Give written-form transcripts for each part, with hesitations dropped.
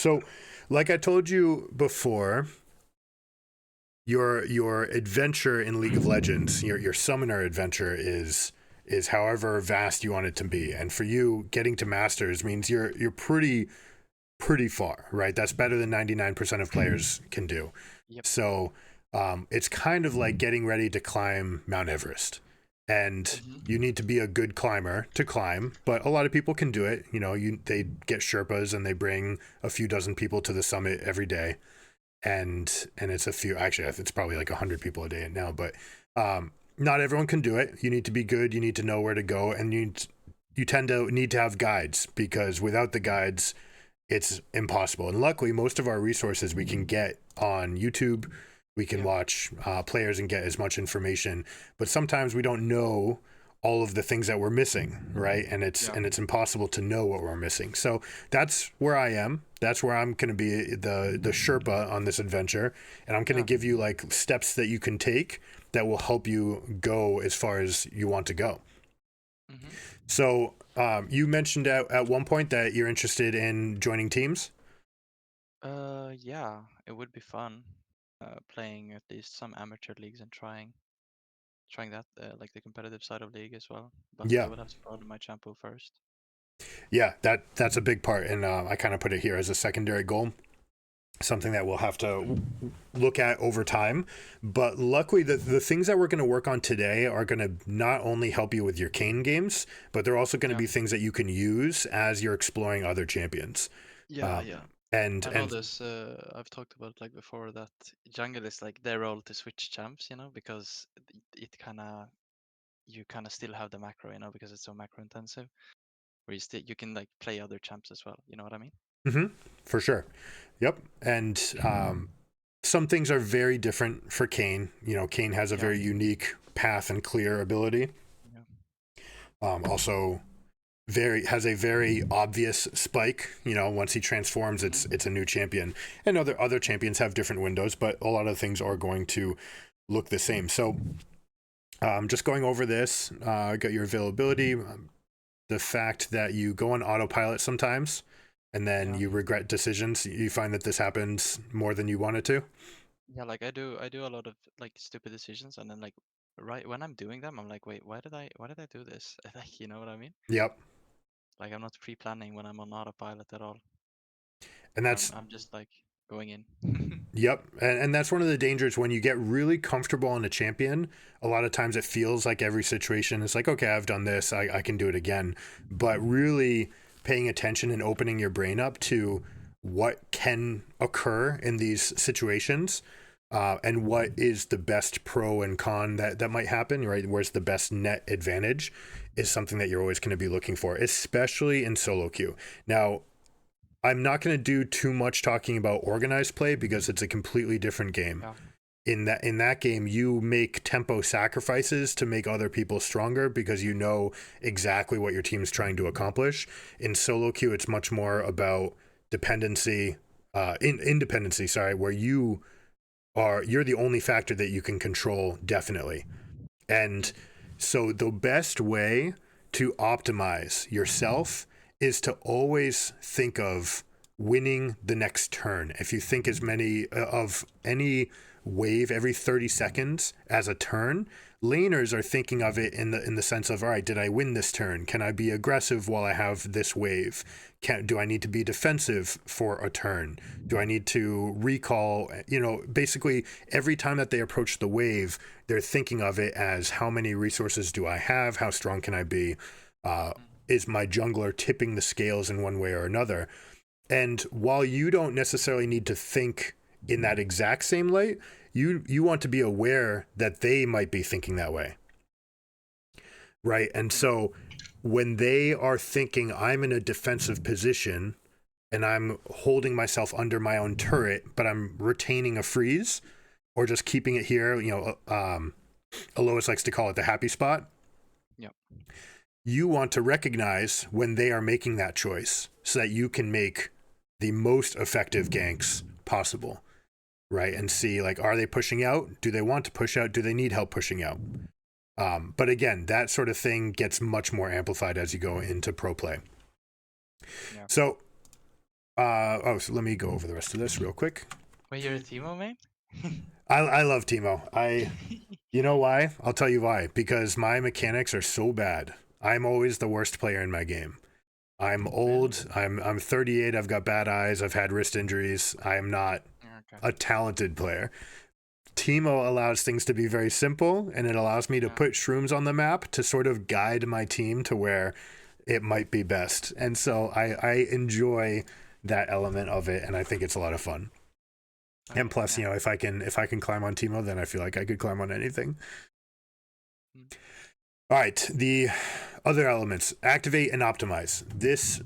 So, like I told you before, your adventure in League of Legends, your summoner adventure is however vast you want it to be. And for you, getting to masters means you're pretty far, right? That's better than 99% of players can do. Yep. So it's kind of like getting ready to climb Mount Everest. And you Hmm. need to be a good climber to climb, but a lot of people can do it. They get Sherpas and they bring a few dozen people to the summit every day, and it's a few. Actually, it's probably like 100 people a day now, but not everyone can do it. You need to be good. You need to know where to go, and you tend to need to have guides, because without the guides, it's impossible. And luckily, most of our resources we can get on YouTube. We can Yeah. watch players and get as much information, but sometimes we don't know all of the things that we're missing, right? And it's Yeah. and it's impossible to know what we're missing. So that's where I am. That's where I'm going to be the Sherpa on this adventure, and I'm going to Yeah. give you like steps that you can take that will help you go as far as you want to go. Hmm. So you mentioned at one point that you're interested in joining teams. Yeah, it would be fun playing at least some amateur leagues and trying that like the competitive side of league as well. But I Yeah, would have to broaden my champ pool first. yeah, that's a big part, and I kind of put it here as a secondary goal, something that we'll have to look at over time. But luckily, the things that we're going to work on today are going to not only help you with your Kane games, but they're also going to Yeah. be things that you can use as you're exploring other champions. Yeah, Um, yeah. and I know and this. I've talked about it like before that jungle is like their role to switch champs, because it kind of you kind of still have the macro, because it's so macro intensive. Where you can like play other champs as well. You know what I mean? mhm, for sure, yep. And some things are very different for Kane. Kane has a Yeah. very unique path and clear ability. Yeah. Also very has a very obvious spike. Once he transforms, it's Hmm. a new champion. And other champions have different windows, but a lot of things are going to look the same. So just going over this, got your availability, the fact that you go on autopilot sometimes and then Yeah. you regret decisions. You find that this happens more than you wanted to. Yeah, like I do a lot of like stupid decisions, and then like right when I'm doing them, I'm like, wait, why did I do this? Like, you know what I mean? Yep. Like I'm not pre-planning when I'm on autopilot at all. And I'm that's I'm just like going in. Yep, and that's one of the dangers when you get really comfortable on a champion. A lot of times it feels like every situation is like, okay, I've done this, I can do it again. But really paying attention and opening your brain up to what can occur in these situations, and what is the best pro and con that might happen, right? Where's the best net advantage is something that you're always going to be looking for, especially in solo queue. Now, I'm not going to do too much talking about organized play because it's a completely different game. Yeah. In that game, you make tempo sacrifices to make other people stronger because you know exactly what your team is trying to accomplish. In solo queue, it's much more about dependency, independency. Sorry, where you're the only factor that you can control definitely. And Hmm. so the best way to optimize yourself is to always think of winning the next turn. If you think as many of any wave every 30 seconds as a turn, laners are thinking of it in the sense of, all right, did I win this turn? Can I be aggressive while I have this wave? Do I need to be defensive for a turn? Do I need to recall? Basically every time that they approach the wave, they're thinking of it as, how many resources do I have? How strong can I be? Uh, is my jungler tipping the scales in one way or another? And while you don't necessarily need to think in that exact same light, you want to be aware that they might be thinking that way, right? And Hmm. so when they are thinking I'm in a defensive position and I'm holding myself under my own turret, but I'm retaining a freeze or just keeping it here, Alois likes to call it the happy spot. Yeah. You want to recognize when they are making that choice so that you can make the most effective ganks possible, right? And see, like, are they pushing out? Do they want to push out? Do they need help pushing out? But again, that sort of thing gets much more amplified as you go into pro play. Yeah. So So let me go over the rest of this real quick. Well, you're a Teemo main? I love Teemo. You know why? I'll tell you why. Because my mechanics are so bad. I'm always the worst player in my game. I'm old. I'm 38. I've got bad eyes. I've had wrist injuries. I am not a talented player. Teemo allows things to be very simple, and it allows me to put shrooms on the map to sort of guide my team to where it might be best. And so I enjoy that element of it, and I think it's a lot of fun. Okay, and plus, if I can climb on Teemo, then I feel like I could climb on anything. All right, the other elements: activate and optimize. This,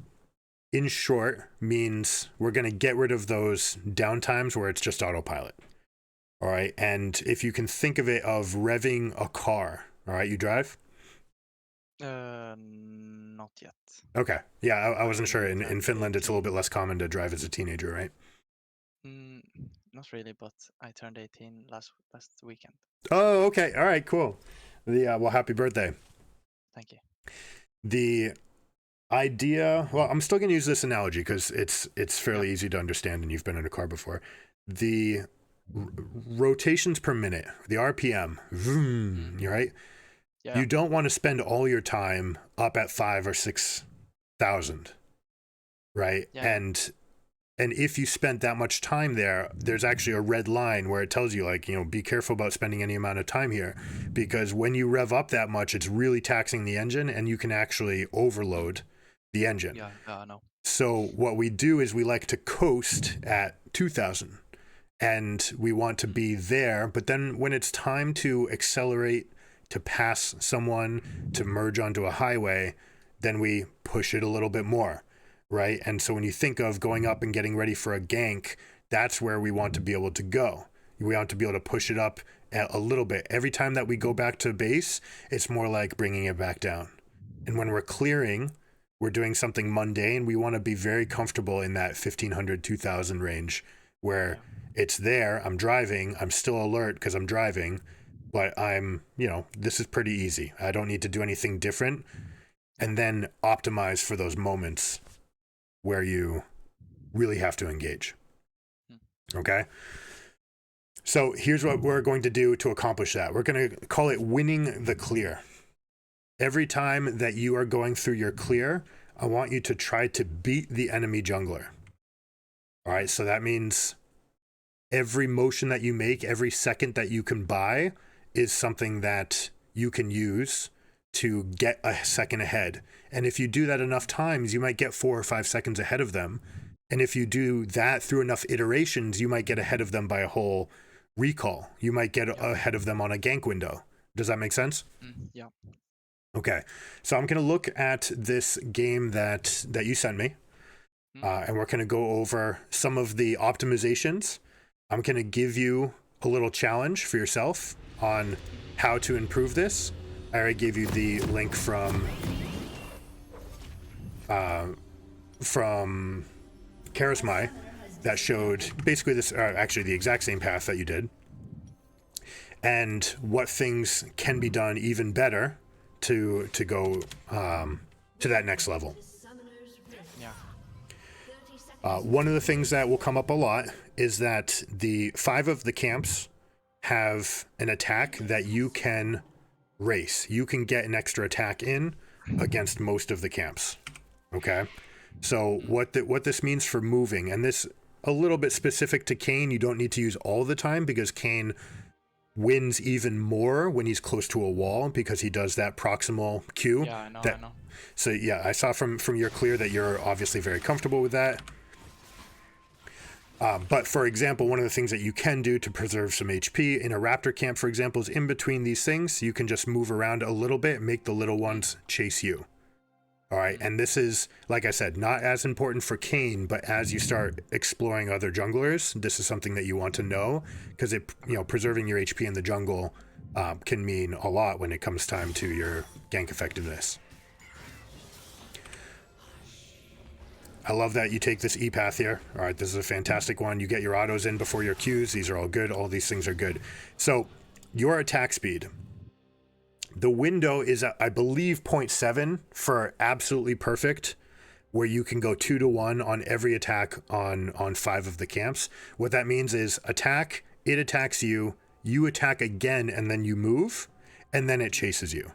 in short, means we're going to get rid of those downtimes where it's just autopilot. All right, and if you can think of it of revving a car, all right, you drive? Not yet. Okay, yeah, I wasn't sure. In Finland, it's a little bit less common to drive as a teenager, right? Not really, but I turned 18 last weekend. Oh, okay, all right, cool. Well, happy birthday. Thank you. The idea, well, I'm still going to use this analogy because it's fairly easy to understand, and you've been in a car before. The rotations per minute, the RPM, you're right. Yeah. You don't want to spend all your time up at 5,000 or 6,000, right? Yeah. And if you spent that much time there, there's actually a red line where it tells you, like, be careful about spending any amount of time here, because when you rev up that much, it's really taxing the engine, and you can actually overload the engine. Yeah, no. So what we do is we like to coast at 2,000. And we want to be there, but then when it's time to accelerate, to pass someone, to merge onto a highway, then we push it a little bit more, right? And so when you think of going up and getting ready for a gank, that's where we want to be able to go. We want to be able to push it up a little bit. Every time that we go back to base, it's more like bringing it back down. And when we're clearing, we're doing something mundane, we want to be very comfortable in that 1,500, 2,000 range where it's there, I'm driving, I'm still alert because I'm driving, but I'm, this is pretty easy. I don't need to do anything different. And then optimize for those moments where you really have to engage. Okay? So here's what we're going to do to accomplish that. We're going to call it winning the clear. Every time that you are going through your clear, I want you to try to beat the enemy jungler. All right, so that means every motion that you make, every second that you can buy is something that you can use to get a second ahead. And if you do that enough times, you might get 4 or 5 seconds ahead of them. And if you do that through enough iterations, you might get ahead of them by a whole recall. You might get ahead of them on a gank window. Does that make sense? Yeah. Okay, so I'm going to look at this game that you sent me, and we're going to go over some of the optimizations. I'm going to give you a little challenge for yourself on how to improve this. I already gave you the link from Charismai that showed basically this, actually the exact same path that you did, and what things can be done even better to go to that next level. One of the things that will come up a lot is that the 5 of the camps have an attack that you can race. You can get an extra attack in against most of the camps. Okay? So what this means for moving, and this a little bit specific to Kayn, you don't need to use all the time because Kayn wins even more when he's close to a wall because he does that proximal Q. Yeah, I know. So yeah, I saw from your clear that you're obviously very comfortable with that. But for example, one of the things that you can do to preserve some HP in a raptor camp, for example, is in between these things, you can just move around a little bit, make the little ones chase you. All right. And this is, like I said, not as important for Kayn, but as you start exploring other junglers, this is something that you want to know because preserving your HP in the jungle can mean a lot when it comes time to your gank effectiveness. I love that you take this E path here. All right, this is a fantastic one. You get your autos in before your Qs. These are all good. All these things are good. So your attack speed. The window is, I believe, 0.7 for absolutely perfect. where you can go 2-to-1 on every attack on 5 of the camps. What that means is attack, it attacks you, you attack again, and then you move, and then it chases you.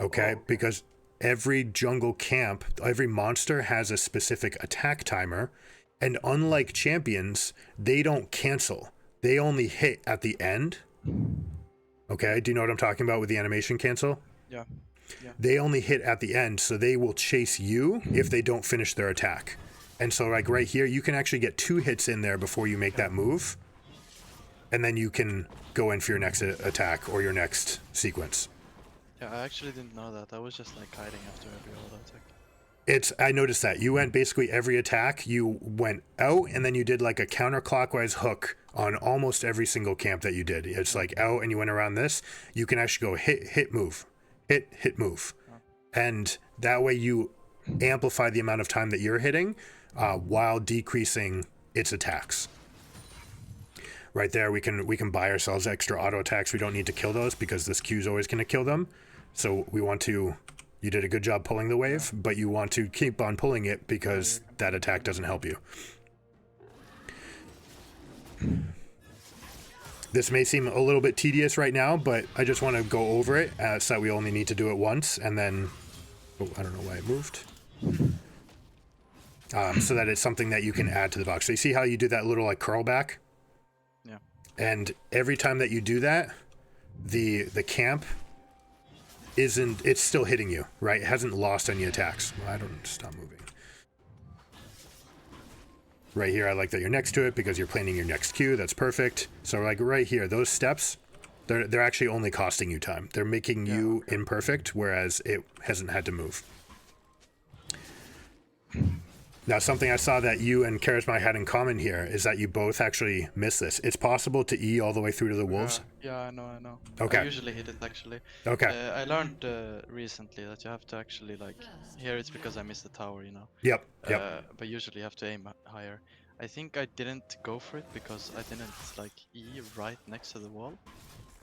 Okay? Because every jungle camp, every monster has a specific attack timer, and unlike champions, they don't cancel. They only hit at the end. Okay? Do you know what I'm talking about with the animation cancel? Yeah. Yeah. They only hit at the end, so they will chase you if they don't finish their attack. And so like right here, you can actually get 2 hits in there before you make that move. And then you can go in for your next attack or your next sequence. Yeah, I actually didn't know that. I was just like hiding after every auto attack. I noticed that. You went basically every attack, you went out, and then you did like a counterclockwise hook on almost every single camp that you did. It's like out and you went around this. You can actually go hit, move. Hit, move. And that way you amplify the amount of time that you're hitting while decreasing its attacks. Right there, we can buy ourselves extra auto attacks. We don't need to kill those because this Q is always going to kill them. So we want to, you did a good job pulling the wave, but you want to keep on pulling it because that attack doesn't help you. This may seem a little bit tedious right now, but I just want to go over it so that we only need to do it once, and then, oh, I don't know why it moved. So that it's something that you can add to the box. So you see how you do that little like curl back? Yeah. And every time that you do that, the camp it's still hitting you, right? It hasn't lost any attacks. Well, I don't stop moving. Right here, I like that you're next to it because you're planning your next Q. That's perfect. So like right here, those steps, they're actually only costing you time. They're making you imperfect, whereas it hasn't had to move. Now, something I saw that you and Charisma had in common here is that you both actually miss this. It's possible to E all the way through to the wolves. Yeah, I know. Okay. I usually hit it actually. Okay. I learned recently that you have to actually like, here it's because I missed the tower, you know. Yep. But usually you have to aim higher. I think I didn't go for it because I didn't like E right next to the wall.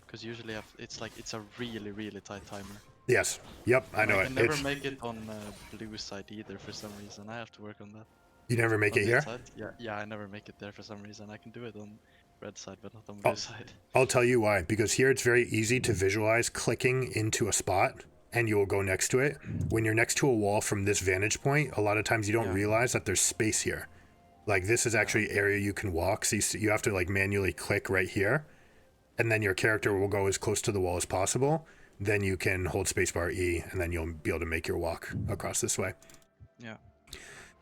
Because usually it's a really, really tight timer. Yes. Yep. I know I it. can never make it on blue side either for some reason. I have to work on that. You never make it here? Side? Yeah, I never make it there for some reason. I can do it on red side, but not on blue side. I'll tell you why. Because here it's very easy to visualize clicking into a spot and you'll go next to it. When you're next to a wall from this vantage point, a lot of times you don't realize that there's space here. Like this is actually area you can walk. So you have to like manually click right here. And then your character will go as close to the wall as possible. Then you can hold spacebar E, and then you'll be able to make your walk across this way. Yeah.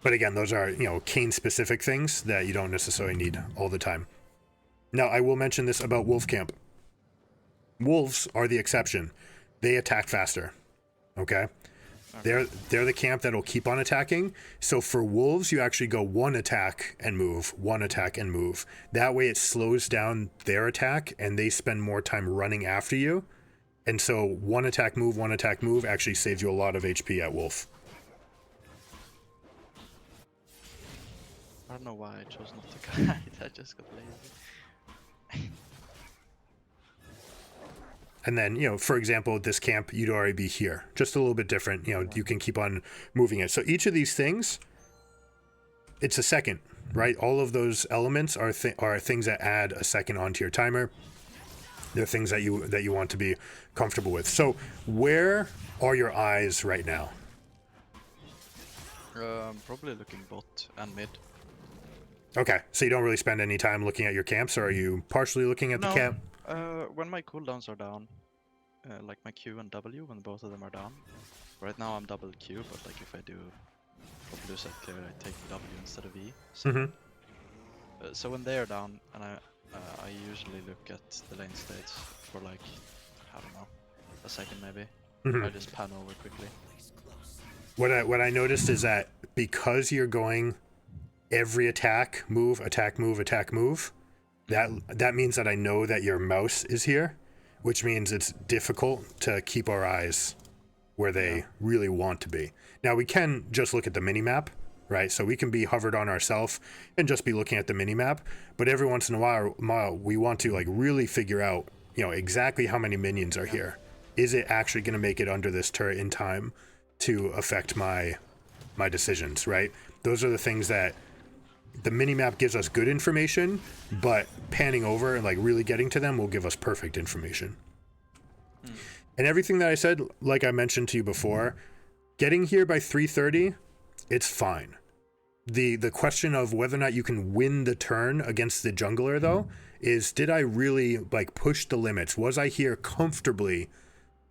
But again, those are, cane-specific things that you don't necessarily need all the time. Now, I will mention this about Wolf Camp. Wolves are the exception. They attack faster, okay? They're the camp that'll keep on attacking. So for wolves, you actually go one attack and move, one attack and move. That way it slows down their attack, and they spend more time running after you. And so one attack move actually saves you a lot of HP at wolf. I don't know why I chose not to guide. I just got lazy. And then, for example, this camp, you'd already be here. Just a little bit different. You can keep on moving it. So each of these things, it's a second, right? All of those elements are things that add a second onto your timer. They're things that you want to be comfortable with. So where are your eyes right now? Probably looking bot and mid. Okay, so you don't really spend any time looking at your camps, or are you partially looking at the camp? When my cooldowns are down, like my Q and W, when both of them are down. Right now I'm double Q, but like if I do for blue side clear, I take W instead of E. So, so when they are down, and I usually look at the lane states for like, I don't know, a second maybe. I just pan over quickly. What I noticed is that because you're going every attack, move, that means that I know that your mouse is here, which means it's difficult to keep our eyes where they really want to be. Now we can just look at the minimap, right? So we can be hovered on ourselves and just be looking at the minimap, but every once in a while we want to like really figure out, exactly how many minions are here. Is it actually going to make it under this turret in time to affect my my decisions, right? Those are the things that the minimap gives us good information, but panning over and like really getting to them will give us perfect information. And everything that I said, like I mentioned to you before, getting here by 3:30, it's fine. The question of whether or not you can win the turn against the jungler, though, is did I really like push the limits? Was I here comfortably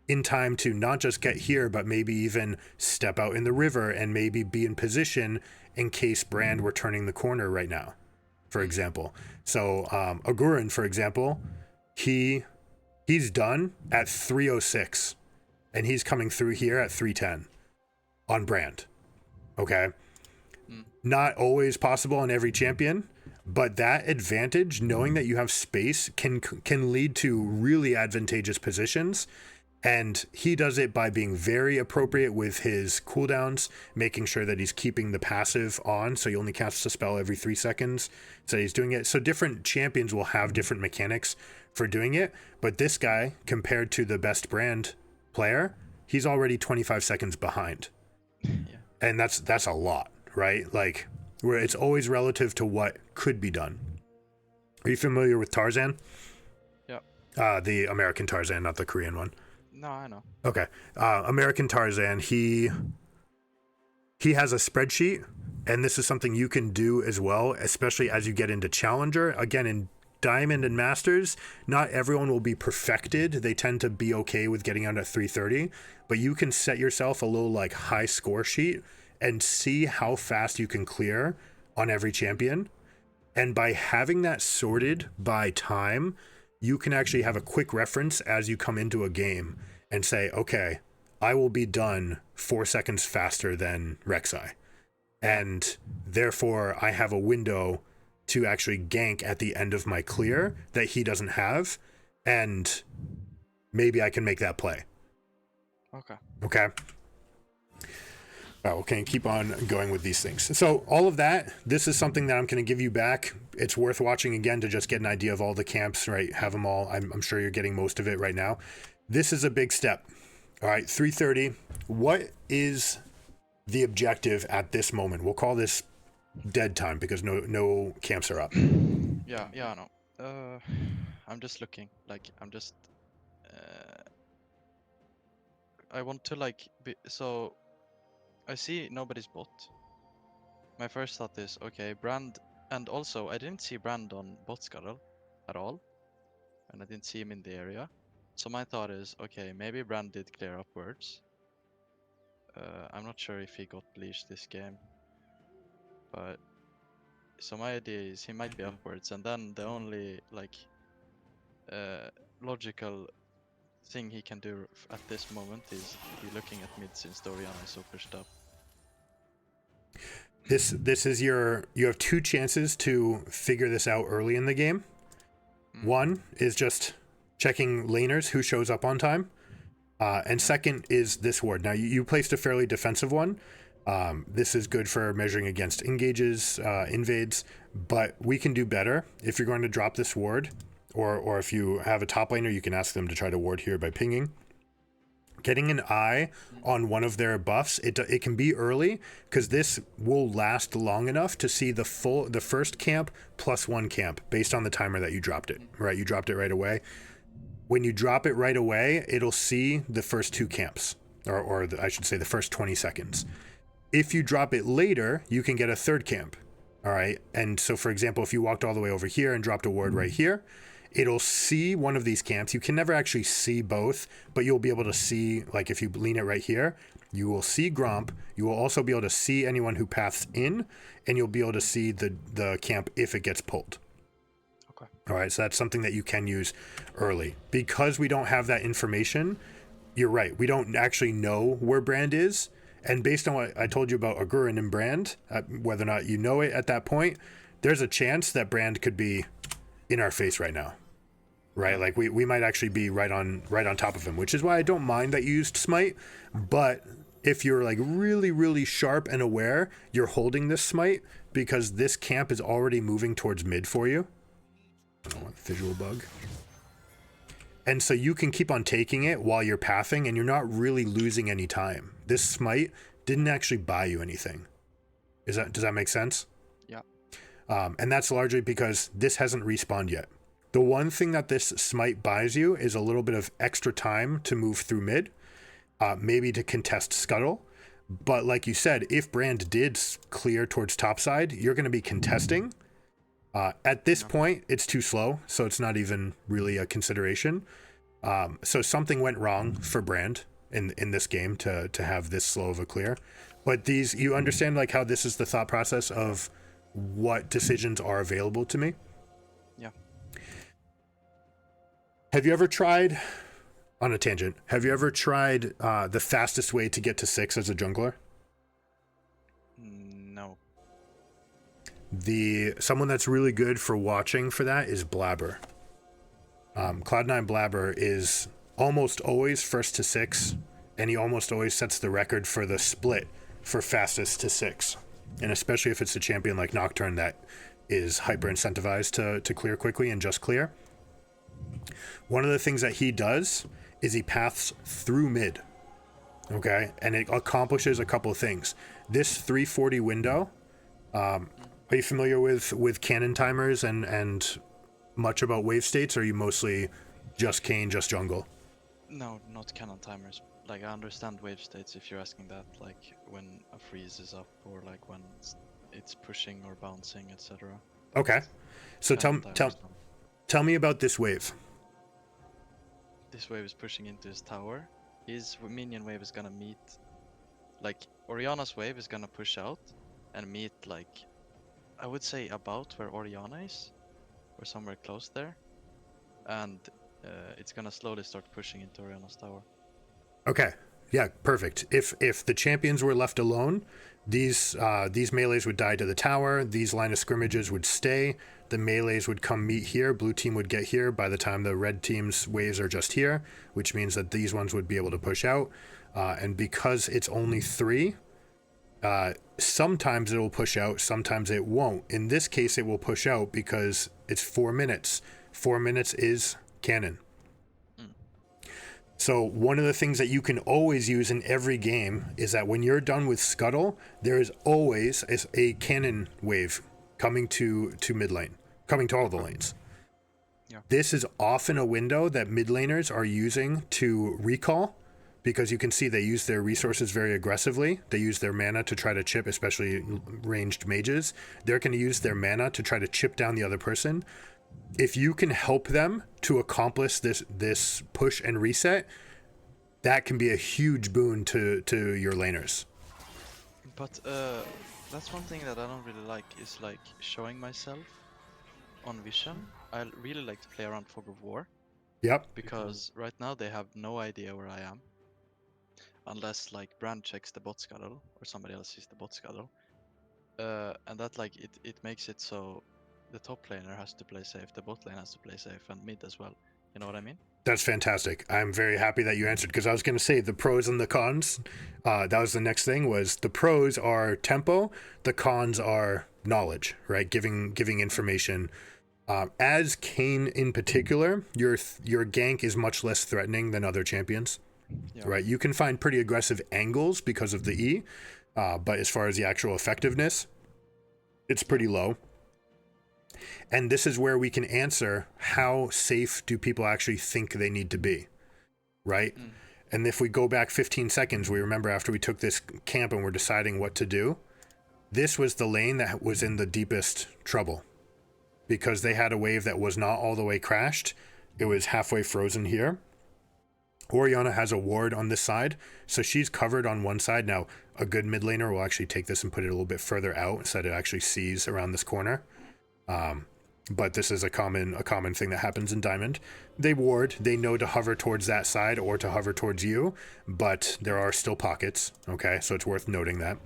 in time to not just get here, but maybe even step out in the river and maybe be in position in case Brand were turning the corner right now, for example. So Agurin, for example, he's done at 3:06 and he's coming through here at 3:10 on Brand. Okay. Not always possible on every champion, but that advantage, knowing that you have space, can lead to really advantageous positions. And he does it by being very appropriate with his cooldowns, making sure that he's keeping the passive on, so he only casts a spell every 3 seconds. So he's doing it. So different champions will have different mechanics for doing it. But this guy, compared to the best Brand player, he's already 25 seconds behind. Yeah. And that's a lot, right? Like, where it's always relative to what could be done. Are you familiar with Tarzan? Yeah. The American Tarzan, not the Korean one. No, I know. Okay. American Tarzan, he has a spreadsheet, and this is something you can do as well, especially as you get into Challenger. Again, in Diamond and Masters, not everyone will be perfected. They tend to be okay with getting out at 3:30, but you can set yourself a little like high score sheet and see how fast you can clear on every champion. And by having that sorted by time, you can actually have a quick reference as you come into a game and say, okay, I will be done 4 seconds faster than Rek'Sai. And therefore I have a window to actually gank at the end of my clear that he doesn't have. And maybe I can make that play. Okay. Okay, keep on going with these things. So all of that, this is something that I'm going to give you back. It's worth watching again to just get an idea of all the camps, right? Have them all. I'm sure you're getting most of it right now. This is a big step. All right, 3:30. What is the objective at this moment? We'll call this dead time because no camps are up. Yeah, I know. I'm just looking. Like, I want to like so I see nobody's bot. My first thought is, okay, Brand, and also I didn't see Brand on bot scuttle at all, and I didn't see him in the area. So my thought is, okay, maybe Brand did clear upwards. I'm not sure if he got bleached this game, but so my idea is he might be upwards, and then the only like logical thing he can do at this moment is be looking at mid since Doriana is so pushed up. This is you have 2 chances to figure this out early in the game. One is just checking laners who shows up on time. And second is this ward. Now you placed a fairly defensive one. This is good for measuring against engages, invades, but we can do better. If you're going to drop this ward, or if you have a top laner, you can ask them to try to ward here by pinging. Getting an eye on one of their buffs, it can be early because this will last long enough to see the first camp plus 1 camp based on the timer that you dropped it, right? You dropped it right away. When you drop it right away, it'll see the first 2 camps, or I should say the first 20 seconds. If you drop it later, you can get a 3rd camp, all right? And so, for example, if you walked all the way over here and dropped a ward right here, it'll see one of these camps. You can never actually see both, but you'll be able to see, like if you lean it right here, you will see Gromp. You will also be able to see anyone who paths in, and you'll be able to see the camp if it gets pulled. Okay. All right, so that's something that you can use early. Because we don't have that information, you're right. We don't actually know where Brand is. And based on what I told you about Agurin and Brand, whether or not you know it at that point, there's a chance that Brand could be in our face right now, right? Like we might actually be right on top of him, which is why I don't mind that you used Smite. But if you're like really, really sharp and aware, you're holding this Smite because this camp is already moving towards mid for you. I don't want a visual bug. And so you can keep on taking it while you're pathing and you're not really losing any time. This Smite didn't actually buy you anything. Does that make sense? Yeah. And that's largely because this hasn't respawned yet. The one thing that this smite buys you is a little bit of extra time to move through mid, maybe to contest scuttle. But like you said, if Brand did clear towards topside, you're going to be contesting. At this point, it's too slow, so it's not even really a consideration. So something went wrong for Brand in this game to have this slow of a clear. But these, you understand like how this is the thought process of what decisions are available to me? Yeah. Have you ever tried, on a tangent, have you ever tried the fastest way to get to 6 as a jungler? No. Someone that's really good for watching for that is Blabber. Cloud9 Blabber is almost always first to 6, and he almost always sets the record for the split for fastest to 6. And especially if it's a champion like Nocturne that is hyper incentivized to clear quickly and just clear. One of the things that he does is he paths through mid. Okay, and it accomplishes a couple of things. This 340 window, are you familiar with cannon timers and much about wave states, or are you mostly just Kayn, just jungle? No, not cannon timers. Like, I understand wave states if you're asking that, like when a freeze is up or like when it's pushing or bouncing, etc. Okay, so tell me about this wave. This wave is pushing into his tower. His minion wave is gonna meet, like Oriana's wave is gonna push out and meet, like, I would say about where Oriana is, or somewhere close there, and it's gonna slowly start pushing into Oriana's tower. Okay, yeah, perfect. If the champions were left alone, these melees would die to the tower. These line of scrimmages would stay. The melees would come meet here. Blue team would get here by the time the red team's waves are just here, which means that these ones would be able to push out. And because it's only 3, sometimes it will push out, sometimes it won't. In this case, it will push out because it's 4 minutes. 4 minutes is cannon. So one of the things that you can always use in every game is that when you're done with scuttle, there is always a cannon wave coming to mid lane, coming to all the lanes. Yeah. This is often a window that mid laners are using to recall, because you can see they use their resources very aggressively. They use their mana to try to chip, especially ranged mages. They're going to use their mana to try to chip down the other person. If you can help them to accomplish this push and reset, that can be a huge boon to your laners. But that's one thing that I don't really like, is like showing myself on Vision. I really like to play around Fog of War. Yep. Because right now they have no idea where I am. Unless like Brand checks the bot scuttle or somebody else sees the bot scuttle. And that, like, it makes it so the top laner has to play safe, the bot lane has to play safe, and mid as well. You know what I mean? That's fantastic. I'm very happy that you answered, because I was going to say the pros and the cons. That was the next thing, was the pros are tempo, the cons are knowledge, right? Giving information. As Kayn in particular, your gank is much less threatening than other champions, right? You can find pretty aggressive angles because of the E, but as far as the actual effectiveness, it's pretty low. And this is where we can answer, how safe do people actually think they need to be, right? And if we go back 15 seconds, we remember after we took this camp and we're deciding what to do, this was the lane that was in the deepest trouble, because they had a wave that was not all the way crashed. It was halfway frozen here. Oriana has a ward on this side, so she's covered on one side. Now, a good mid laner will actually take this and put it a little bit further out so that it actually sees around this corner. But this is a common thing that happens in Diamond. They ward, they know to hover towards that side or to hover towards you, but there are still pockets, okay? So it's worth noting that.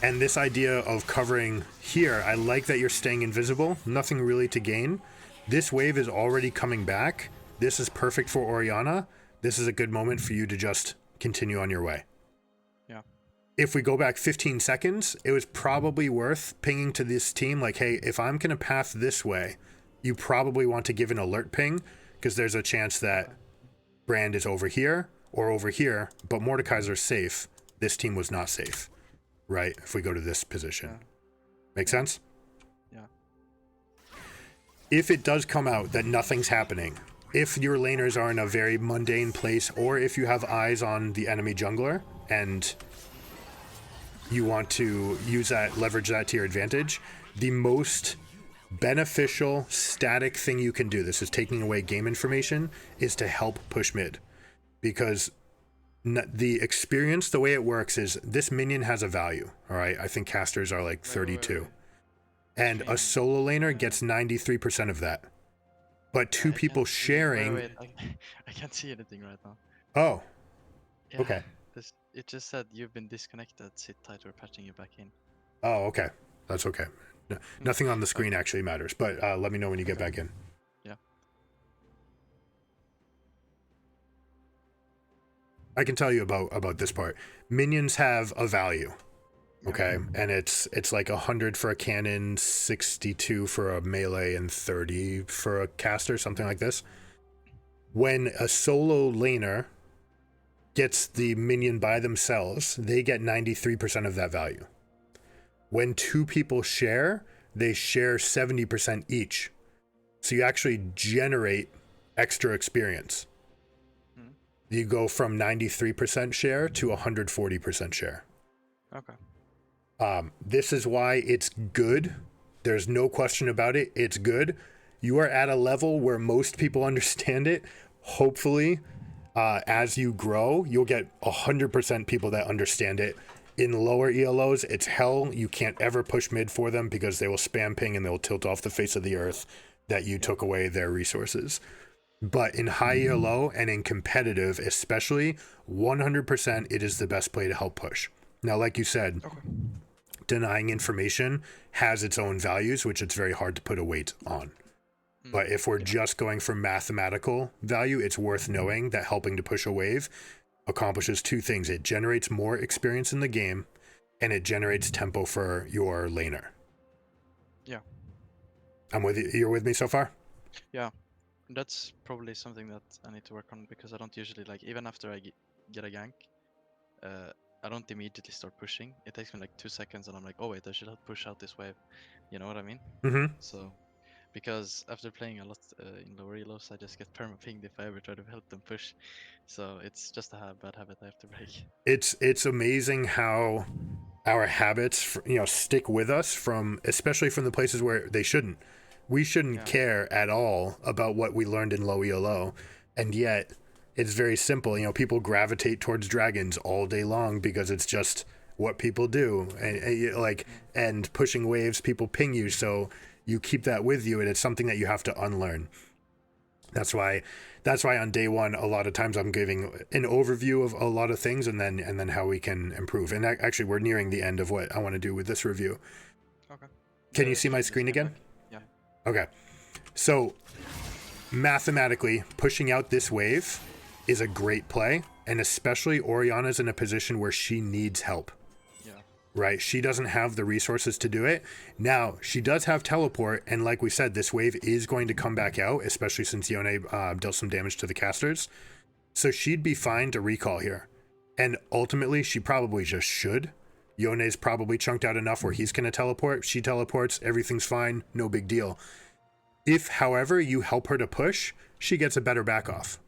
And this idea of covering here, I like that you're staying invisible, nothing really to gain. This wave is already coming back. This is perfect for Oriana. This is a good moment for you to just continue on your way. Yeah. If we go back 15 seconds, it was probably worth pinging to this team like, hey, if I'm going to path this way, you probably want to give an alert ping, because there's a chance that Brand is over here or over here, but Mordekaiser's safe this team was not safe, right? If we go to this position. Yeah. Make sense? Yeah. If it does come out that nothing's happening, if your laners are in a very mundane place, or if you have eyes on the enemy jungler and you want to use that, leverage that to your advantage, the most beneficial static thing you can do, this is taking away game information, is to help push mid. Because the experience, the way it works is this minion has a value, all right? I think casters are like 32. Wait. And a solo laner gets 93% of that. But two people sharing... Wait. I can't see anything right now. Oh, Yeah, okay. It just said you've been disconnected. Sit tight, we're patching you back in. Oh, okay. That's okay. Nothing on the screen actually matters, but let me know when you get back in. Yeah. I can tell you about this part. Minions have a value, okay? And it's like 100 for a cannon, 62 for a melee, and 30 for a caster, something like this. When a solo laner gets the minion by themselves, they get 93% of that value. When two people share, they share 70% each. So you actually generate extra experience. You go from 93% share to 140% share. Okay. This is why it's good. There's no question about it. It's good. You are at a level where most people understand it. Hopefully, as you grow, you'll get 100% people that understand it. In lower ELOs, it's hell. You can't ever push mid for them because they will spam ping and they'll tilt off the face of the earth that you took away their resources. But in high ELO and in competitive especially, 100% it is the best play to help push. Now, like you said, denying information has its own values, which it's very hard to put a weight on. But if we're just going for mathematical value, it's worth knowing that helping to push a wave accomplishes two things. It generates more experience in the game, and it generates tempo for your laner. Yeah. I'm with you. You're with me so far? Yeah. That's probably something that I need to work on, because I don't usually, like, even after I get a gank, I don't immediately start pushing. It takes me like 2 seconds and I'm like, oh wait, I should help push out this wave. You know what I mean? Mm-hmm. So, because after playing a lot in lower elos, I just get perma-pinged if I ever try to help them push. So it's just a bad habit I have to break. It's amazing how our habits, stick with us especially from the places where they shouldn't. We shouldn't care at all about what we learned in low ELO, and yet it's very simple. People gravitate towards dragons all day long because it's just what people do, and pushing waves, people ping you, so you keep that with you, and it's something that you have to unlearn. That's why on day one, a lot of times I'm giving an overview of a lot of things, and then how we can improve. And actually, we're nearing the end of what I want to do with this review. Okay. Can you see my screen again? Yeah. Okay. So mathematically, pushing out this wave is a great play, and especially Orianna's in a position where she needs help. Right? She doesn't have the resources to do it. Now, she does have teleport, and like we said, this wave is going to come back out, especially since Yone dealt some damage to the casters. So she'd be fine to recall here. And ultimately, she probably just should. Yone's probably chunked out enough where he's going to teleport. She teleports, everything's fine, no big deal. If, however, you help her to push, she gets a better back off.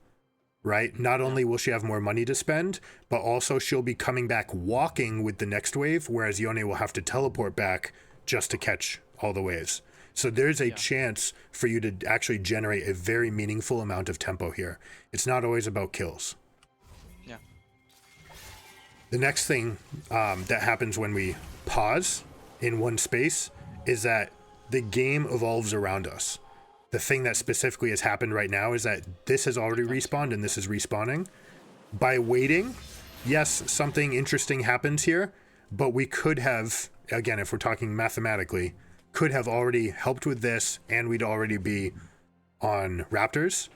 Right? Not only will she have more money to spend, but also she'll be coming back walking with the next wave, whereas Yone will have to teleport back just to catch all the waves. So there's a chance for you to actually generate a very meaningful amount of tempo here. It's not always about kills. Yeah. The next thing that happens when we pause in one space is that the game evolves around us. The thing that specifically has happened right now is that this has already respawned and this is respawning. By waiting, yes, something interesting happens here, but we could have, again, if we're talking mathematically, could have already helped with this and we'd already be on Raptors.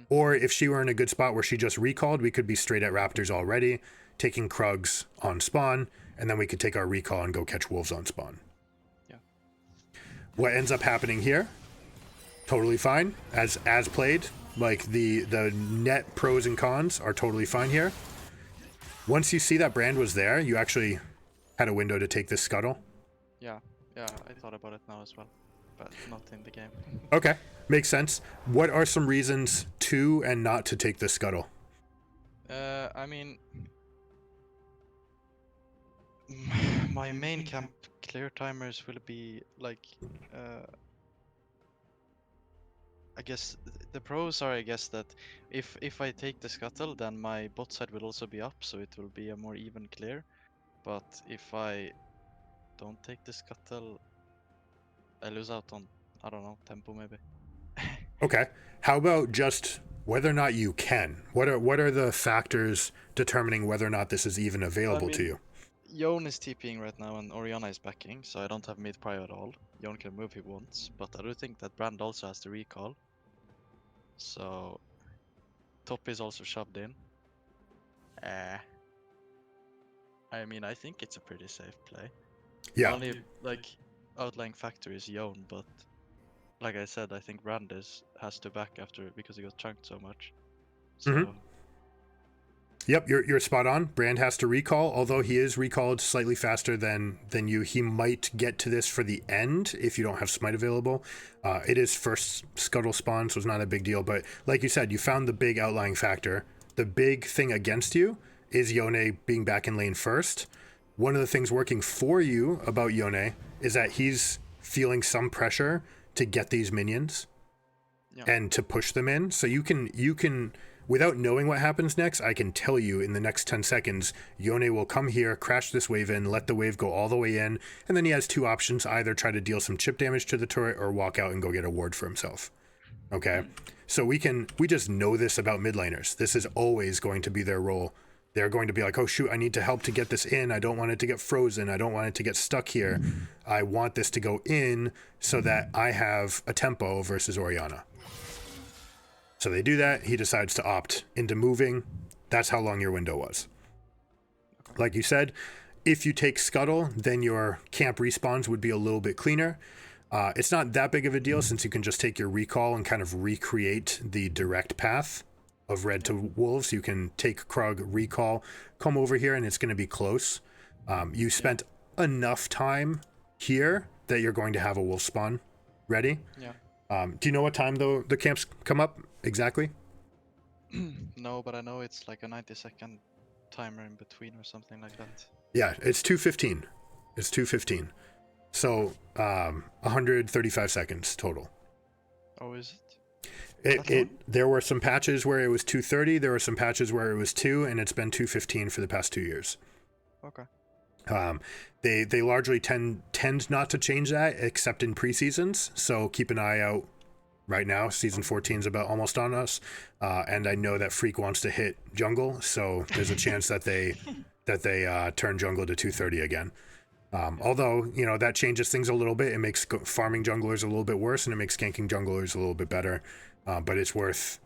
Or if she were in a good spot where she just recalled, we could be straight at Raptors already, taking Krugs on spawn, and then we could take our recall and go catch Wolves on spawn. Yeah. What ends up happening here? Totally fine as played. Like the net pros and cons are totally fine here. Once you see that Brand was there, you actually had a window to take this scuttle. Yeah, I thought about it now as well, but not in the game. Okay, makes sense. What are some reasons to and not to take this scuttle? I mean, my main camp clear timers will be like, I guess the pros are, I guess, that if I take the scuttle, then my bot side will also be up, so it will be a more even clear. But if I don't take the scuttle, I lose out on, I don't know, tempo maybe. Okay. How about just whether or not you can? What are the factors determining whether or not this is even available to you? Yon is TPing right now and Oriana is backing, so I don't have mid prio at all. Yon can move if he wants, but I do think that Brand also has the recall. So top is also shoved in. I mean, I think it's a pretty safe play. Yeah. The only like outlying factor is Yon, but like I said, I think Brand has to back after because he got chunked so much. So Yep, you're spot on. Brand has to recall, although he is recalled slightly faster than you. He might get to this for the end if you don't have Smite available. It is first scuttle spawn, so it's not a big deal. But like you said, you found the big outlying factor. The big thing against you is Yone being back in lane first. One of the things working for you about Yone is that he's feeling some pressure to get these minions and to push them in. So you can without knowing what happens next, I can tell you in the next 10 seconds, Yone will come here, crash this wave in, let the wave go all the way in, and then he has two options, either try to deal some chip damage to the turret or walk out and go get a ward for himself. Okay? So we just know this about mid laners. This is always going to be their role. They're going to be like, oh shoot, I need to help to get this in. I don't want it to get frozen. I don't want it to get stuck here. I want this to go in so that I have a tempo versus Oriana. So they do that. He decides to opt into moving. That's how long your window was. Like you said, if you take Scuttle, then your camp respawns would be a little bit cleaner. It's not that big of a deal since you can just take your recall and kind of recreate the direct path of red to wolves. You can take Krug, recall, come over here, and it's going to be close. You spent enough time here that you're going to have a wolf spawn ready. Yeah. Do you know what time though the camps come up exactly? No, but I know it's like a 90-second timer in between or something like that. Yeah, it's 2:15. It's 2:15. So 135 seconds total. Oh, is it? There were some patches where it was 2:30. There were some patches where it was 2, and it's been 2:15 for the past 2 years. Okay. They largely tend not to change that except in preseasons. So keep an eye out. Right now, season 14 is about almost on us, and I know that Freak wants to hit jungle, so there's a chance that they turn jungle to 2:30 again. Although that changes things a little bit. It makes farming junglers a little bit worse, and it makes ganking junglers a little bit better. But it's worth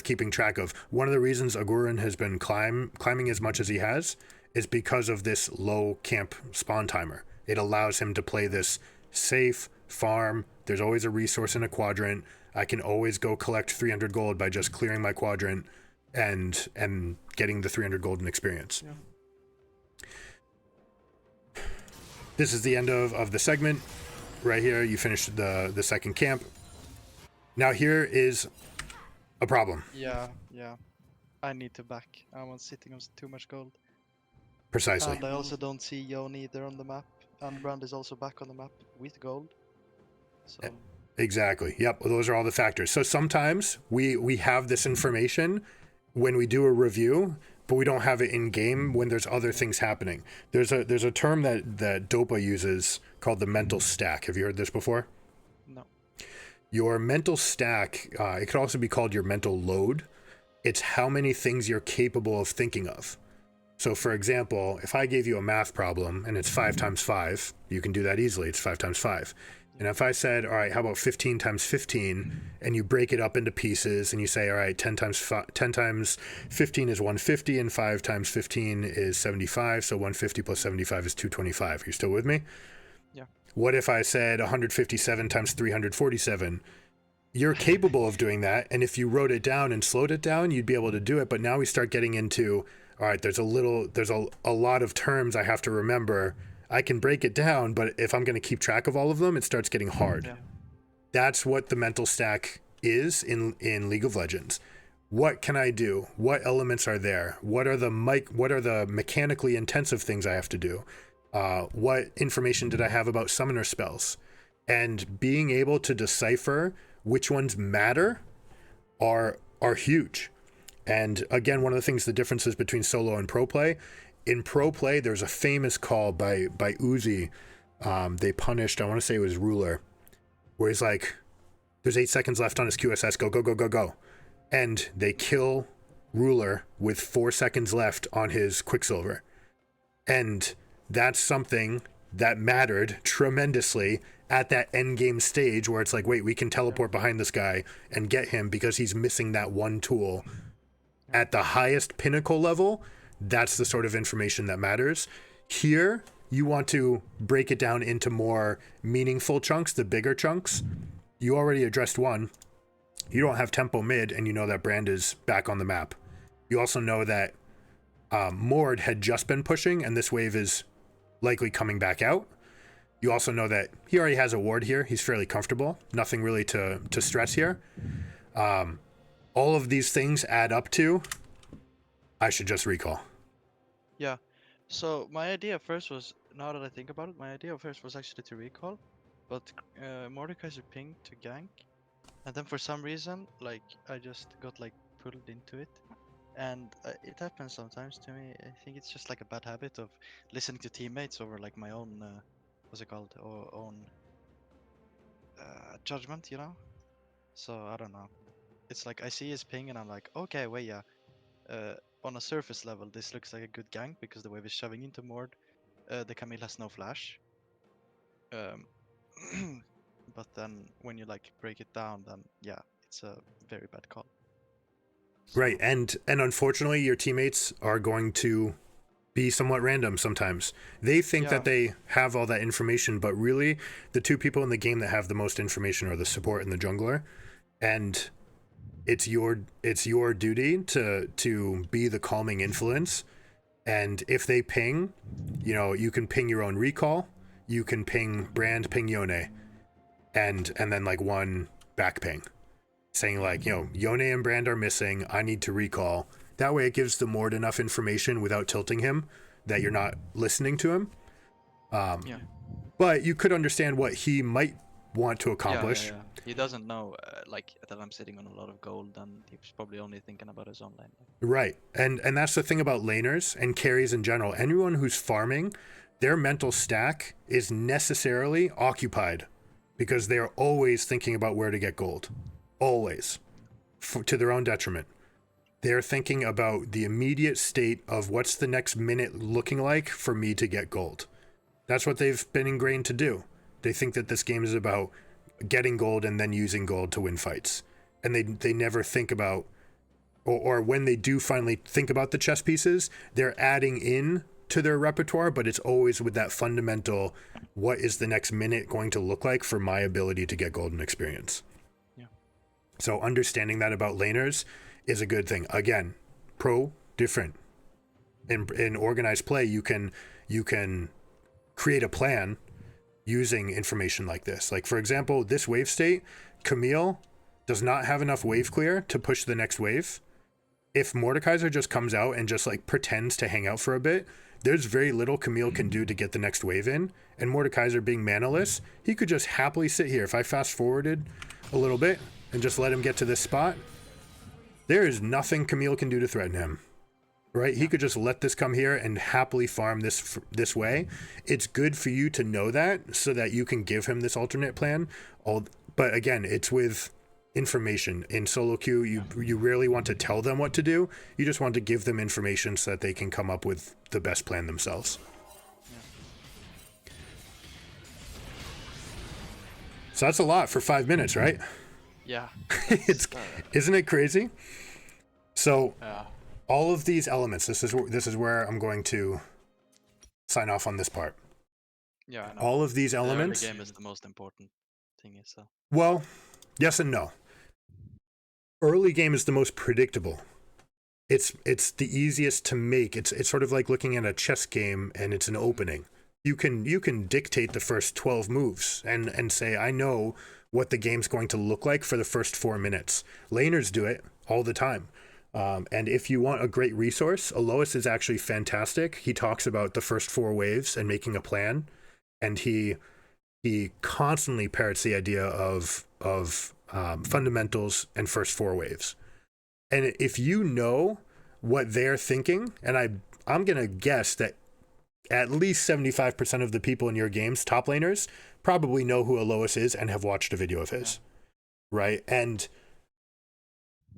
keeping track of. One of the reasons Agurin has been climbing as much as he has is because of this low camp spawn timer. It allows him to play this safe farm. There's always a resource in a quadrant. I can always go collect 300 gold by just clearing my quadrant and getting the 300 golden experience. Yeah. This is the end of the segment. Right here, you finished the second camp. Now here is a problem. Yeah. I need to back. I'm sitting on too much gold. Precisely. And I also don't see Yon either on the map. And Brand is also back on the map with gold. So Exactly. Yep. Those are all the factors. So sometimes we have this information when we do a review, but we don't have it in game when there's other things happening. There's a term that Dopa uses called the mental stack. Have you heard this before? No. Your mental stack, it could also be called your mental load. It's how many things you're capable of thinking of. So for example, if I gave you a math problem and it's 5 times 5, you can do that easily. It's 5 times 5. And if I said, all right, how about 15 times 15, and you break it up into pieces and you say, all right, 10 times 15 is 150 and 5 times 15 is 75. So 150 plus 75 is 225. Are you still with me? Yeah. What if I said 157 times 347? You're capable of doing that. And if you wrote it down and slowed it down, you'd be able to do it. But now we start getting into, all right, there's a lot of terms I have to remember. I can break it down, but if I'm going to keep track of all of them, it starts getting hard. Yeah. That's what the mental stack is in League of Legends. What can I do? What elements are there? What are the mechanically intensive things I have to do? What information did I have about summoner spells? And being able to decipher which ones matter are huge. And again, one of the things, the differences between solo and pro play. In pro play, there's a famous call by Uzi. They punished, I want to say it was Ruler, where he's like, there's 8 seconds left on his QSS, go, go, go, go, go. And they kill Ruler with 4 seconds left on his Quicksilver. And that's something that mattered tremendously at that end game stage where it's like, wait, we can teleport behind this guy and get him because he's missing that one tool. At the highest pinnacle level, that's the sort of information that matters. Here, you want to break it down into more meaningful chunks, the bigger chunks. You already addressed one. You don't have tempo mid, and you know that Brand is back on the map. You also know that Mord had just been pushing, and this wave is likely coming back out. You also know that he already has a ward here. He's fairly comfortable. Nothing really to stress here. All of these things add up to, I should just recall. Yeah. So my idea first was, now that I think about it, my idea first was actually to recall, but Mordekaiser pinged to gank, and then for some reason, like, I just got like pulled into it, and it happens sometimes to me. I think it's just like a bad habit of listening to teammates over like my own, what's it called, own judgment, you know? So I don't know. It's like I see his ping and I'm like, okay, wait, yeah. On a surface level, this looks like a good gank because the wave is shoving into Mord. The Camille has no flash. But then when you like break it down, then yeah, it's a very bad call. So, Right, and unfortunately, your teammates are going to be somewhat random sometimes. They think that they have all that information, but really, the two people in the game that have the most information are the support and the jungler, and it's your duty to be the calming influence. And if they ping, you know, you can ping your own recall, you can ping Brand, ping Yone, and then like one back ping, saying like, you know, Yone and Brand are missing, I need to recall. That way it gives the Mord enough information without tilting him that you're not listening to him. But you could understand what he might want to accomplish. Yeah. He doesn't know like that I'm sitting on a lot of gold, and he's probably only thinking about his own lane. Right. And that's the thing about laners and carries in general. Anyone who's farming, their mental stack is necessarily occupied because they are always thinking about where to get gold. Always. To their own detriment. They're thinking about the immediate state of what's the next minute looking like for me to get gold. That's what they've been ingrained to do. They think that this game is about getting gold and then using gold to win fights. And they never think about, or when they do finally think about the chess pieces, they're adding in to their repertoire, but it's always with that fundamental, what is the next minute going to look like for my ability to get golden experience? Yeah. So understanding that about laners is a good thing. Again, pro, different. In organized play, you can create a plan using information like this. Like, for example, this wave state, Camille does not have enough wave clear to push the next wave. If Mordekaiser just comes out and just like pretends to hang out for a bit, there's very little Camille can do to get the next wave in. And Mordekaiser being manaless, he could just happily sit here. If I fast forwarded a little bit and just let him get to this spot, there is nothing Camille can do to threaten him. Right? He could just let this come here and happily farm this way. It's good for you to know that so that you can give him this alternate plan. But again, it's with information. In solo queue, you rarely want to tell them what to do. You just want to give them information so that they can come up with the best plan themselves. So that's a lot for 5 minutes, right? Yeah. Isn't it crazy? So all of these elements, this is where I'm going to sign off on this part. Yeah, I know. All of these elements. The game is the most important thing, so. Well, yes and no. Early game is the most predictable. it's the easiest to make. It's sort of like looking at a chess game and it's an opening. You can dictate the first 12 moves and say, I know what the game's going to look like for the first 4 minutes. Laners do it all the time. And if you want a great resource, Alois is actually fantastic. He talks about the first 4 waves and making a plan, and he constantly parrots the idea of fundamentals and first 4 waves. And if you know what they're thinking, and I'm gonna guess that at least 75% of the people in your games, top laners, probably know who Alois is and have watched a video of his, right? And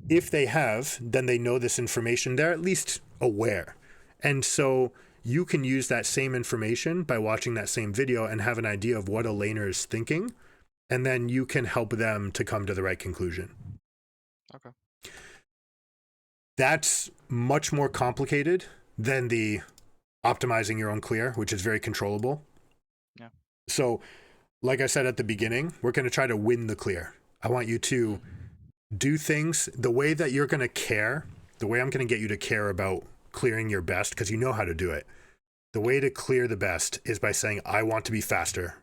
if they have, then they know this information. They're at least aware. And so you can use that same information by watching that same video and have an idea of what a laner is thinking. And then you can help them to come to the right conclusion. Okay. That's much more complicated than the optimizing your own clear, which is very controllable. Yeah. So, like I said at the beginning, we're going to try to win the clear. I want you to do things the way that you're going to care, the way I'm going to get you to care about clearing your best, because you know how to do it. The way to clear the best is by saying, I want to be faster.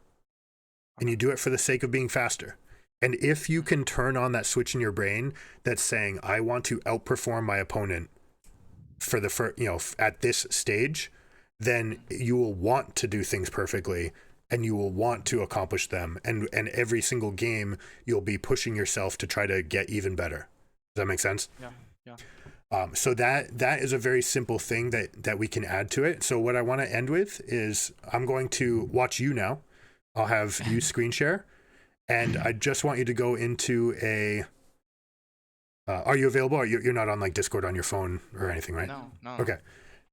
And you do it for the sake of being faster. And if you can turn on that switch in your brain that's saying, I want to outperform my opponent for the first, at this stage, then you will want to do things perfectly and you will want to accomplish them. And every single game, you'll be pushing yourself to try to get even better. Does that make sense? Yeah. So that is a very simple thing that we can add to it. So what I want to end with is I'm going to watch you now. I'll have you screen share. And I just want you to go into a... are you available? Or you're not on like Discord on your phone or anything, right? No. Okay.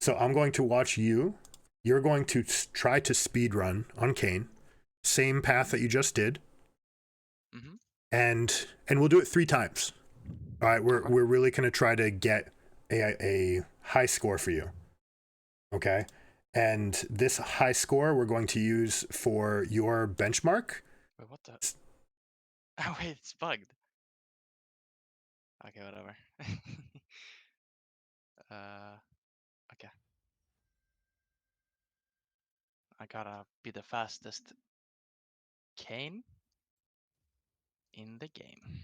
So I'm going to watch you. You're going to try to speed run on Kayn. Same path that you just did. Mm-hmm. And we'll do it 3 times. All right. We're really going to try to get a high score for you. Okay. And this high score we're going to use for your benchmark. Wait, what the? Oh wait, it's bugged. Okay, whatever. Okay. I gotta be the fastest Kayn in the game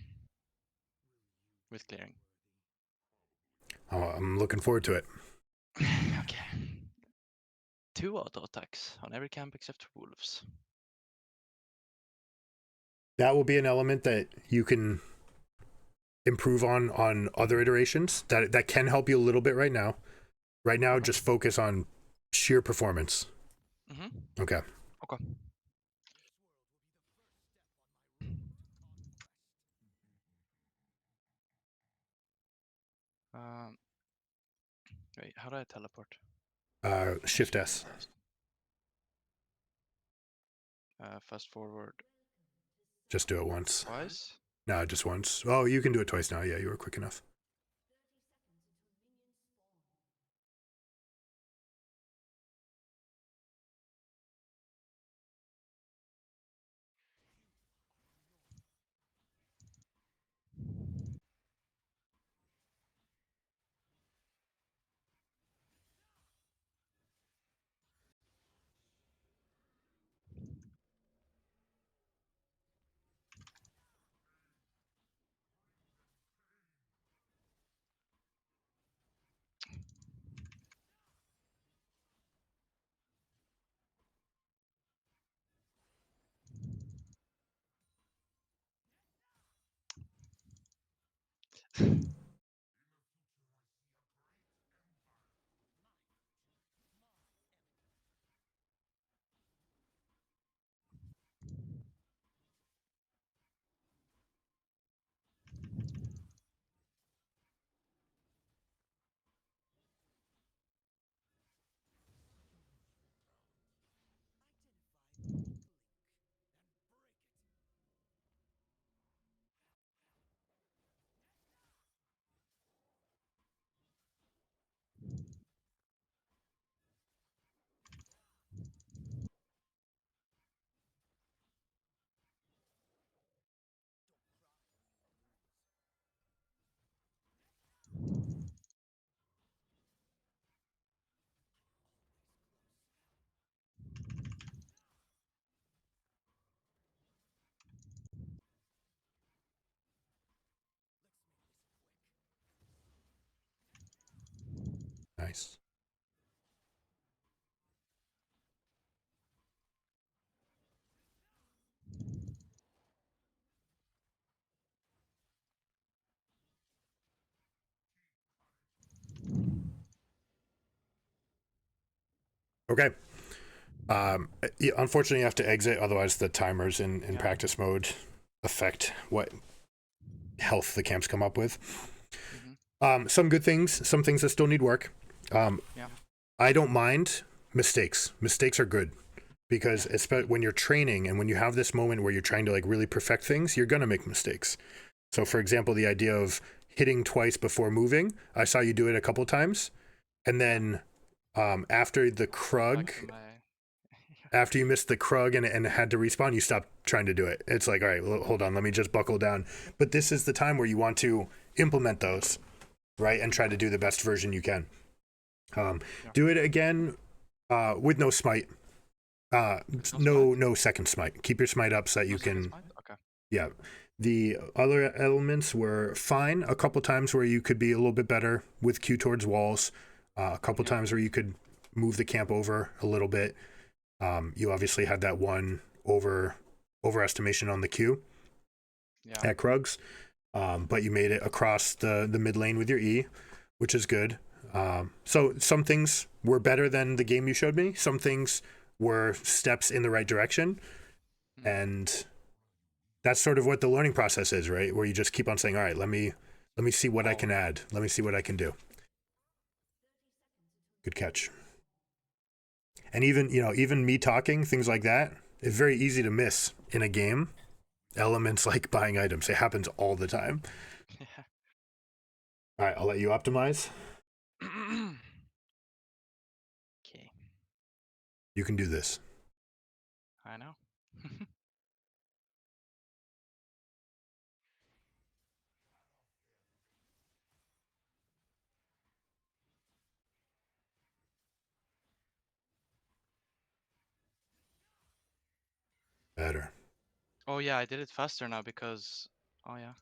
with clearing. Oh, I'm looking forward to it. Okay. 2 auto attacks on every camp except wolves. That will be an element that you can improve on other iterations. That can help you a little bit right now. Right now, Okay. just focus on sheer performance. Mm-hmm. Okay. Okay. Um. Wait, how do I teleport? Shift S. Fast forward Just do it once. twice. No, just once. Oh, you can do it twice now. Yeah, you were quick enough. Nice. Okay. Yeah, unfortunately, you have to exit, otherwise the timers in practice mode affect what health the camps come up with. Some good things, some things that still need work. I don't mind mistakes. Mistakes are good because especially when you're training and when you have this moment where you're trying to like really perfect things, you're gonna make mistakes. So, for example, the idea of hitting twice before moving, I saw you do it a couple times, and then after the Krug, after you missed the Krug and had to respawn, you stopped trying to do it. It's like, all right, hold on, let me just buckle down. But this is the time where you want to implement those, right, and try to do the best version you can. Do it again with no smite. No second smite. Keep your smite up so that you can. Okay. Yeah. The other elements were fine. A couple times where you could be a little bit better with Q towards walls. A couple times where you could move the camp over a little bit. You obviously had that one overestimation on the Q at Krugs, but you made it across the mid lane with your E, which is good. So some things were better than the game you showed me. Some things were steps in the right direction, and that's sort of what the learning process is, right? Where you just keep on saying, all right, let me see what I can add. Let me see what I can do. Good catch. And even me talking, things like that, it's very easy to miss in a game. Elements like buying items. It happens all the time. Yeah. All right, I'll let you optimize. Okay. You can do this. I know. Better. Oh yeah, I did it faster now because. Oh yeah.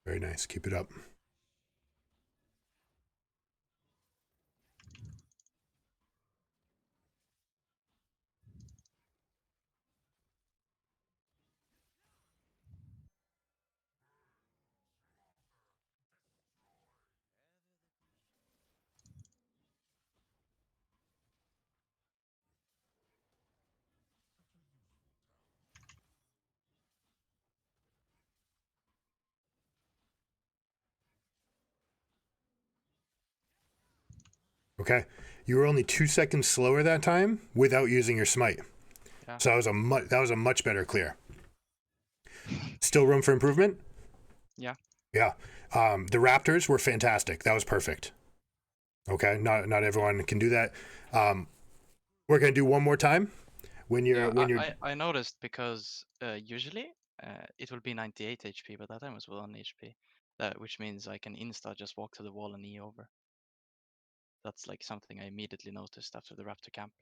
Very nice. Keep it up. Okay. You were only 2 seconds slower that time without using your smite. Yeah. So that was a much better clear. Still room for improvement? Yeah. Yeah. The Raptors were fantastic. That was perfect. Okay. Not everyone can do that. We're gonna do one more time. I noticed because usually it will be 98 HP, but that time was 1 HP. Which means I can insta just walk to the wall and E over. That's like something I immediately noticed after the Raptor camp.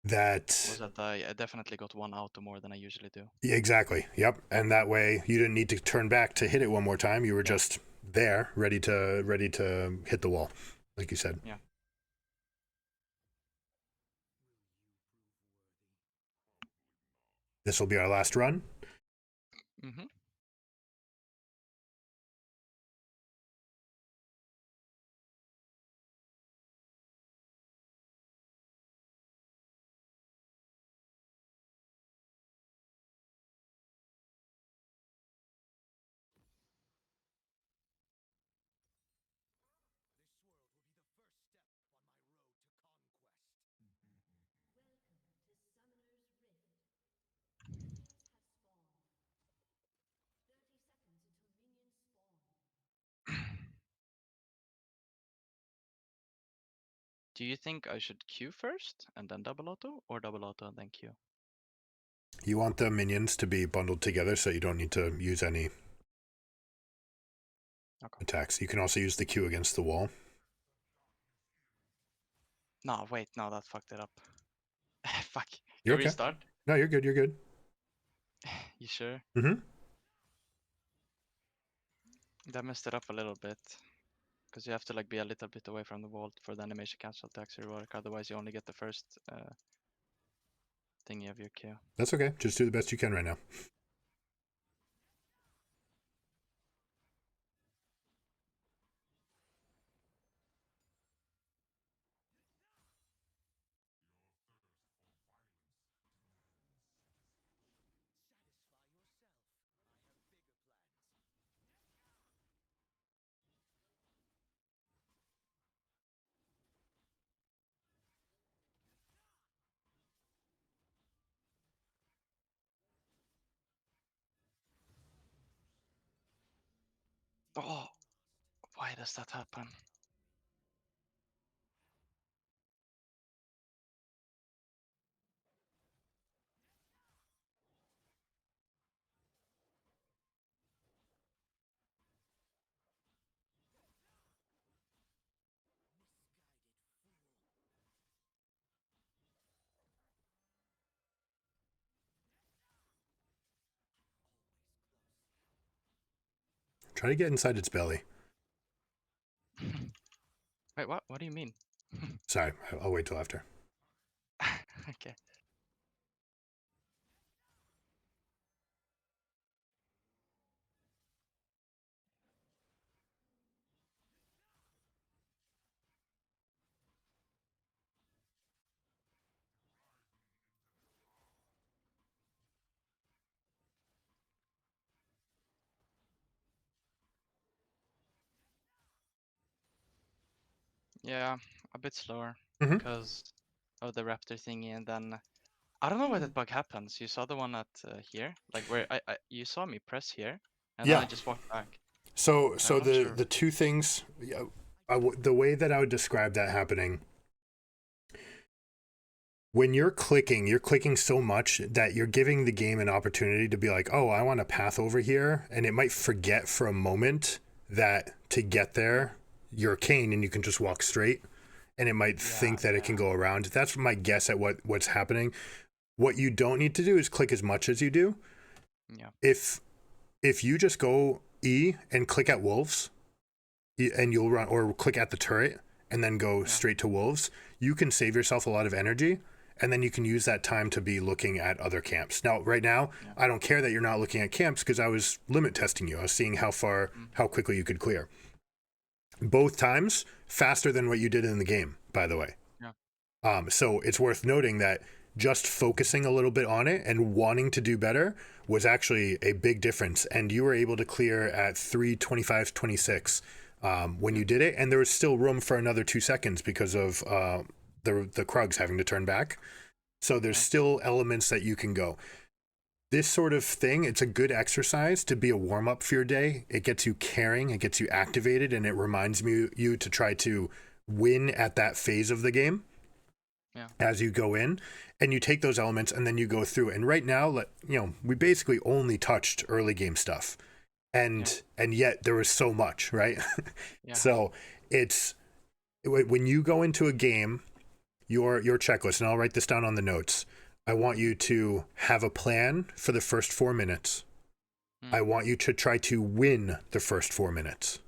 Was that I definitely got 1 auto more than I usually do. Yeah, exactly. Yep. And that way you didn't need to turn back to hit it one more time. You were just there, ready to hit the wall, like you said. Yeah. This will be our last run. Mm-hmm. Do you think I should Q first and then double auto, or double auto and then Q? You want the minions to be bundled together so you don't need to use any attacks. You can also use the Q against the wall. No, wait, no, that fucked it up. Fuck. You're Can okay. restart? No, you're good. You're good. You sure? Mm-hmm. That messed it up a little bit. Because you have to like be a little bit away from the wall for the animation cancel to actually work. Otherwise, you only get the first thingy of your Q. That's okay. Just do the best you can right now. Oh, why does that happen? Try to get inside its belly. Wait, what? What do you mean? Sorry, I'll wait till after. Okay. Yeah, a bit slower Mm-hmm. because of the raptor thingy, and then I don't know where that bug happens. You saw the one at here, like where you saw me press here, and then Yeah. I just walked back. So I'm not sure. the two things, the way that I would describe that happening, when you're clicking so much that you're giving the game an opportunity to be like, oh, I want a path over here, and it might forget for a moment that to get there, you're Kane and you can just walk straight, and it might think that it can go around. That's my guess at what's happening. What you don't need to do is click as much as you do. Yeah. If you just go E and click at wolves, and you'll run, or click at the turret and then go straight to wolves, you can save yourself a lot of energy, and then you can use that time to be looking at other camps. Now, right now, I don't care that you're not looking at camps because I was limit testing you. I was seeing how quickly you could clear. Both times faster than what you did in the game, by the way. Yeah. So it's worth noting that just focusing a little bit on it and wanting to do better was actually a big difference. And you were able to clear at 3:25:26 when you did it, and there was still room for another 2 seconds because of the Krugs having to turn back. So there's still elements that you can go. This sort of thing, it's a good exercise to be a warm-up for your day. It gets you caring, it gets you activated, and it reminds you to try to win at that phase of the game as you go in, and you take those elements and then you go through. And right now, we basically only touched early game stuff, and yet there was so much, right? So it's when you go into a game, your checklist, and I'll write this down on the notes. I want you to have a plan for the first 4 minutes. I want you to try to win the first 4 minutes.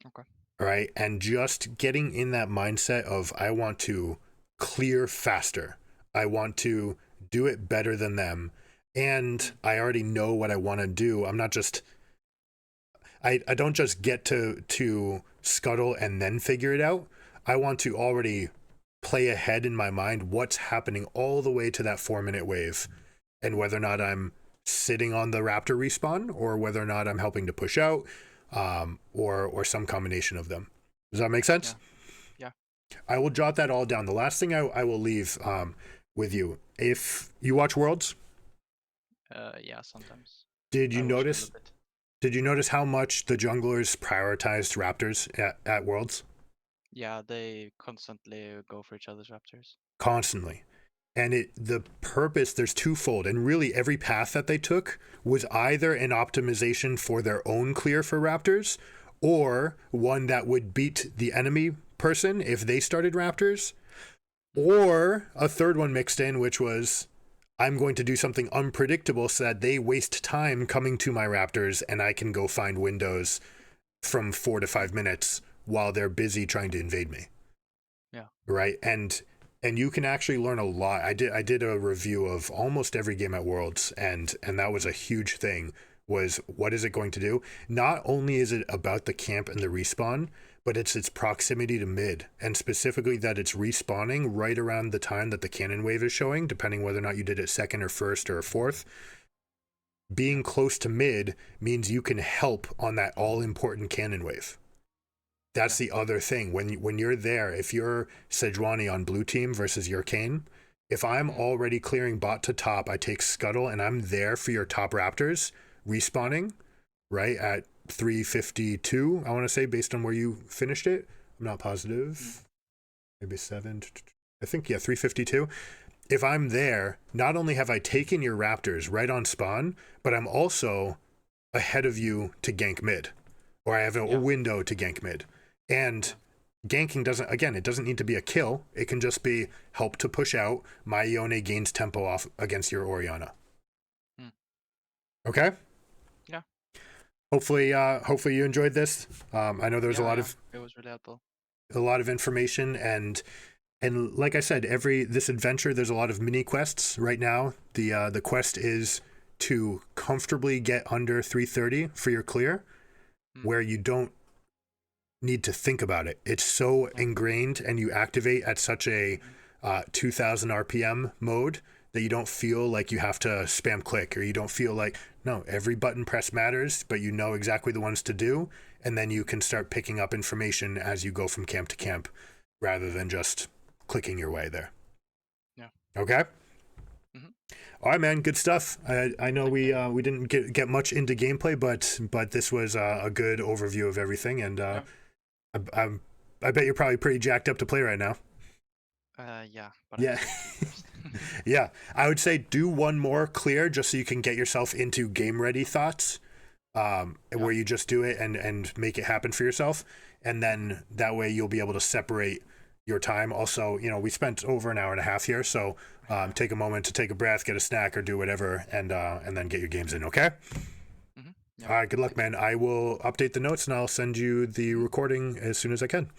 Okay. All right. And just getting in that mindset of, I want to clear faster. I want to do it better than them. And I already know what I want to do. I'm not just, I don't just get to scuttle and then figure it out. I want to already play ahead in my mind what's happening all the way to that 4 minute wave, and whether or not I'm sitting on the raptor respawn or whether or not I'm helping to push out, or some combination of them. Does that make sense? Yeah. I will jot that all down. The last thing I will leave with you, if you watch Worlds, Yeah, sometimes. did you notice how much the junglers prioritized raptors at Worlds? Yeah, they constantly go for each other's raptors. Constantly. And the purpose, there's twofold, and really every path that they took was either an optimization for their own clear for raptors, or one that would beat the enemy person if they started raptors, or a third one mixed in, which was, I'm going to do something unpredictable so that they waste time coming to my raptors and I can go find windows from 4 to 5 minutes while they're busy trying to invade me. Yeah. Right. And you can actually learn a lot. I did a review of almost every game at Worlds, and that was a huge thing, was what is it going to do? Not only is it about the camp and the respawn, but it's its proximity to mid, and specifically that it's respawning right around the time that the cannon wave is showing, depending whether or not you did it second or first or fourth. Being close to mid means you can help on that all important cannon wave. That's the other thing. When you're there, if you're Sejuani on blue team versus your Kane, if I'm already clearing bot to top, I take Scuttle and I'm there for your top Raptors respawning, right, at 352, I want to say, based on where you finished it. I'm not positive. Maybe 7. I think, yeah, 352. If I'm there, not only have I taken your Raptors right on spawn, but I'm also ahead of you to gank mid. Or I have a window to gank mid. And ganking it doesn't need to be a kill. It can just be help to push out. My Yone gains tempo off against your Orianna. Okay? Yeah. Hopefully you enjoyed this. I know there was it was really helpful. A lot of information, and like I said, this adventure, there's a lot of mini quests right now. The quest is to comfortably get under 330 for your clear, where you don't need to think about it. It's so ingrained, and you activate at such a 2000 RPM mode that you don't feel like you have to spam click, or you don't feel like, no, every button press matters, but you know exactly the ones to do, and then you can start picking up information as you go from camp to camp rather than just clicking your way there. Yeah. Okay? All right, man, good stuff. I know we didn't get much into gameplay, but this was a good overview of everything, and I bet you're probably pretty jacked up to play right now. Yeah. But yeah. Yeah, I would say do one more clear just so you can get yourself into game ready thoughts, where you just do it and make it happen for yourself, and then that way you'll be able to separate your time. Also, we spent over an hour and a half here, so take a moment to take a breath, get a snack, or do whatever, and then get your games in. Okay. All right, good luck, man. I will update the notes and I'll send you the recording as soon as I can.